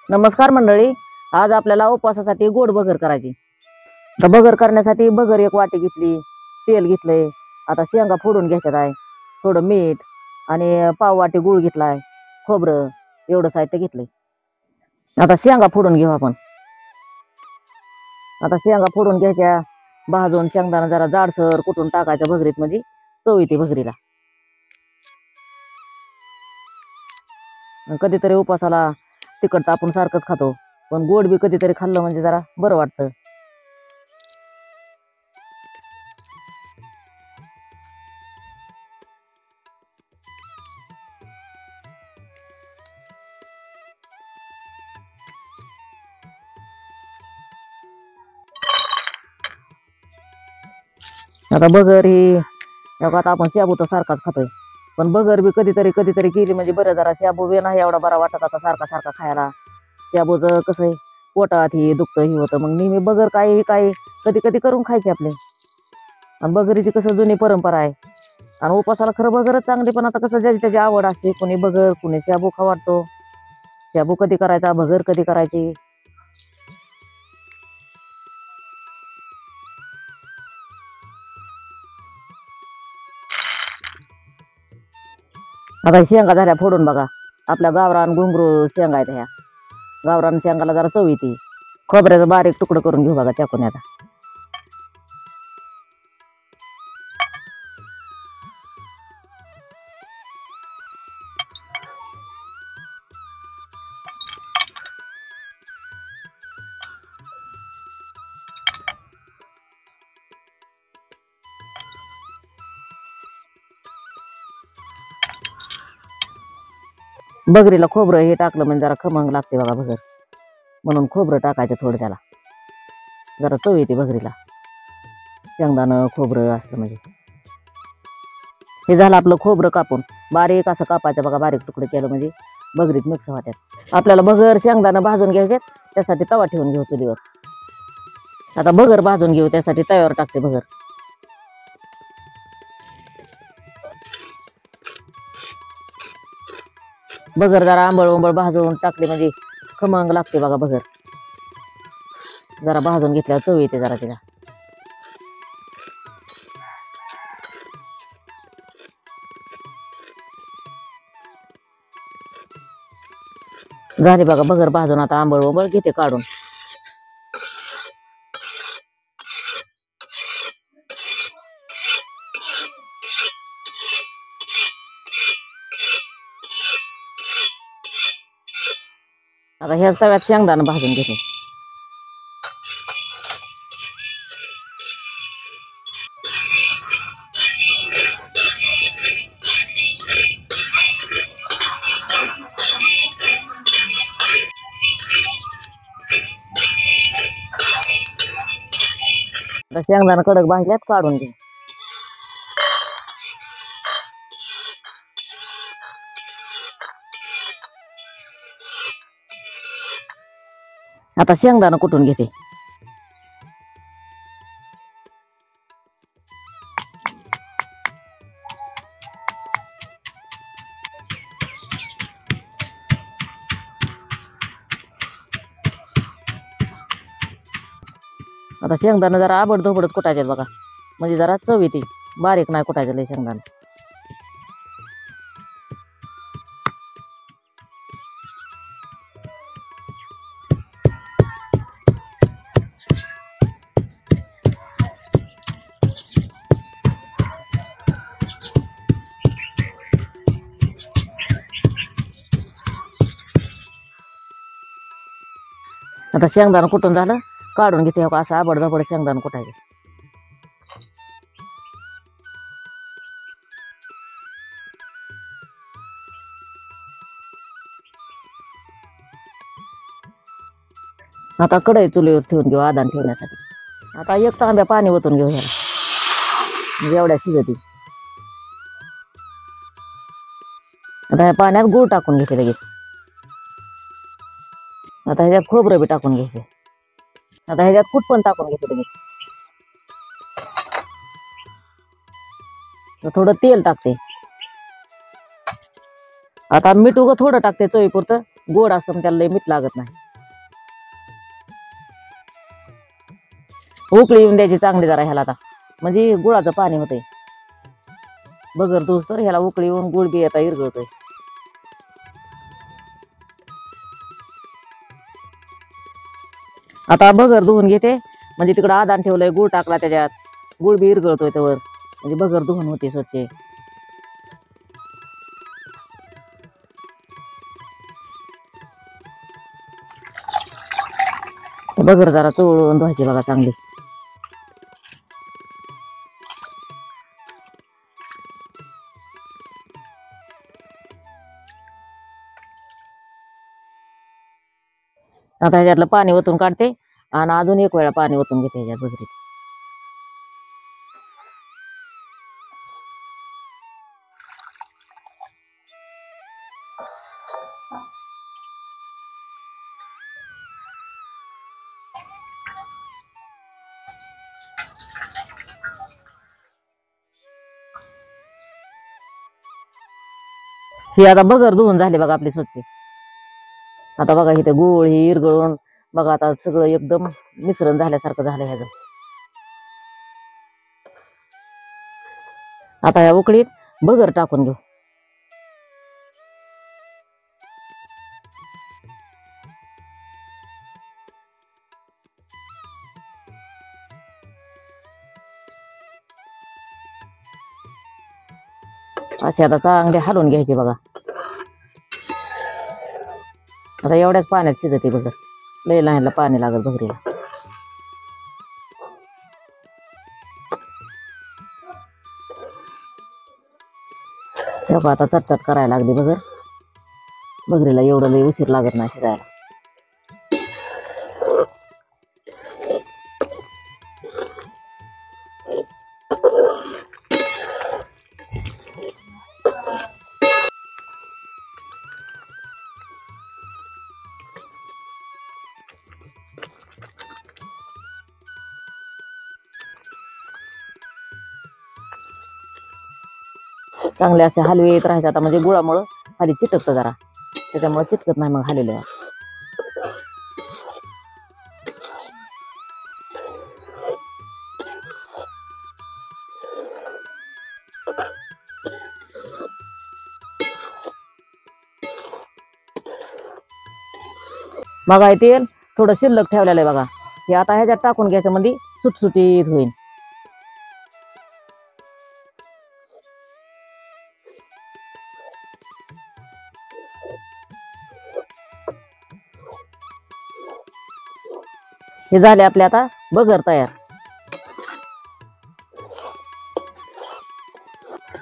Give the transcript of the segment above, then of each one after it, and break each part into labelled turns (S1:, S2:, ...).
S1: नमस्कार मंडळी, आज आपल्याला उपवासासाठी गोड भगर करायची। तर भगर करण्यासाठी भगर एक वाटी घेतली, तेल घेतलंय, आता शेंगा फोडून घ्यायच्यात आहे, थोडं मीठ आणि पाव वाटी गूळ घेतलाय, खोबरं एवढं साहित्य घेतलंय। आता शेंगा फोडून घेऊ आपण। आता शेंगा फोडून घ्यायच्या, भाजून शेंगदाणा जरा जाडसर कुटून टाकायचं भगरीत, म्हणजे चव येते भगरीला। कधीतरी उपवासाला तिखट तर आपण सारखंच खातो, पण गोड बी कधीतरी खाल्लं म्हणजे जरा बरं वाटतं। आता भगर ही आता आपण शाबू तर सारखाच खातोय, पण भगर बी कधीतरी केली म्हणजे बरं। जरा शाबू बी नाही एवढा बरा वाटत आता सारखा सारखा खायला। शाबूचं कसं आहे, पोटात ही दुखतं ही होतं, मग नेहमी भगर काही कधी कधी करून खायची आपले। आणि भगरीची कसं जुनी परंपरा आहे, आणि उपासाला खरं भगरच चांगली, पण आता कसं ज्याची त्याची आवड असते, कोणी भगर कोणी शाबू खा वाटतो। शाबू कधी करायचा, भगर कधी करायची। आता शेंगा झाल्या फोडून बघा, आपल्या गावरान घुंगरू शेंगा आहेत ह्या। गावरान शेंगाला जरा चव येते। खोबऱ्याचं बारीक तुकडं करून घेऊ बघा त्याकून आता। भगरीला खोबरं हे टाकलं म्हणजे जरा खमंग लागते बघा भगर, म्हणून खोबरं टाकायचं थोडं, त्याला जरा चव येते भगरीला। शेंगदाणं खोबरं असलं म्हणजे। हे झालं आपलं खोबरं कापून, बारीक असं कापायचं बघा, बारीक तुकडे केलं म्हणजे भगरीत मिक्स होत्यात। आपल्याला भगर शेंगदाणं भाजून घ्यायचे, त्यासाठी तवा ठेवून घेऊ चुलीवर। आता भगर भाजून घेऊ, त्यासाठी तव्यावर टाकते भगर। भगर जरा आंबळ भाजून टाकली म्हणजे खमंग लागते बघा भगर। जरा भाजून घेतल्यावर चव येते जरा तिला। झाली बघा भगर भाजून, आता आंबळ घेते काढून। आता ह्या तव्यात शेंगदाणं भाजून घेते। आता शेंगदाणं कडक भाजल्यात, काढून घे। आता शेंगदाणं कुटून घेते। आता शेंगदाणं जरा आबड धोबडच कुटायचे बघा, म्हणजे जरा चव येते, बारीक नाही कुटायचं लय शेंगदाणं। आता शेंगदाणं कुटून झालं, काढून घेते। असं आबड धोबड शेंगदाणं कुटायचे। आता कढई चुलीवर ठेवून घेऊ आदान ठेवण्यासाठी। आता एक तांब्या पाणी ओतून घेऊ ह्याला, म्हणजे एवढ्या शिजती। आता ह्या पाण्यात गूळ टाकून घेते लगेच। आता ह्याच्यात खोबरं बी टाकून घ्यायचे। आता ह्याच्यात कूट पण टाकून घेते लगेच। थोडं तेल टाकते। आता मीठ उगं थोडं टाकते चवीपुरतं, गोड असतं पण त्याला लय मीठ लागत नाही. उकळी येऊन द्यायची चांगली जरा ह्याला आता, म्हणजे गुळाचं पाणी होतंय. बगर दूध तर ह्याला उकळी येऊन गुळ बी येता इरगळतोय. आता बगर धुवून घेते, म्हणजे तिकडं आदान ठेवलंय, गुळ टाकला त्याच्यात, गुळ बी इरगळतोय त्यावर, म्हणजे बगर धुवून होते स्वच्छ. बगर जरा चोळून धुवायची बघा चांगली. आता ह्याच्यातलं पाणी ओतून काढते आणि अजून एक वेळा पाणी ओतून घेते ह्याच्यात बगरीत. ही आता बगर धुवून झाली बघा आपली स्वच्छ. आता बघा इथे गुळ ही इरगळून बघा आता सगळं एकदम मिश्रण झाल्यासारखं झालं ह्याचं. आता ह्या उकळीत बगर टाकून घेऊ. अशी आता चांगली हलवून घ्यायची बघा. आता एवढ्याच पाण्यात शिजते बगर, लय लहानला पाणी लागत बगरीला. आता चटचट करायला लागली बगर. बगरीला एवढं लय उशीर लागत नाही शिजायला. चांगले असे हलवीत राहायचे आता, म्हणजे गुळामुळं खाली चिटकतं जरा, त्याच्यामुळे चिटकत नाही मग हलवल्या. बघा तेल थोडं शिल्लक ठेवलेलं आहे बघा, हे आता ह्याच्यात टाकून घ्यायचं, म्हणजे सुटसुटीत होईल. हे झाले आपले आता बगर तयार.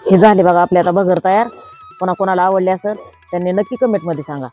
S1: हे झाले बघा आपले आता बगर तयार. कोणाकोणाला आवडले असेल त्यांनी नक्की कमेंटमध्ये सांगा.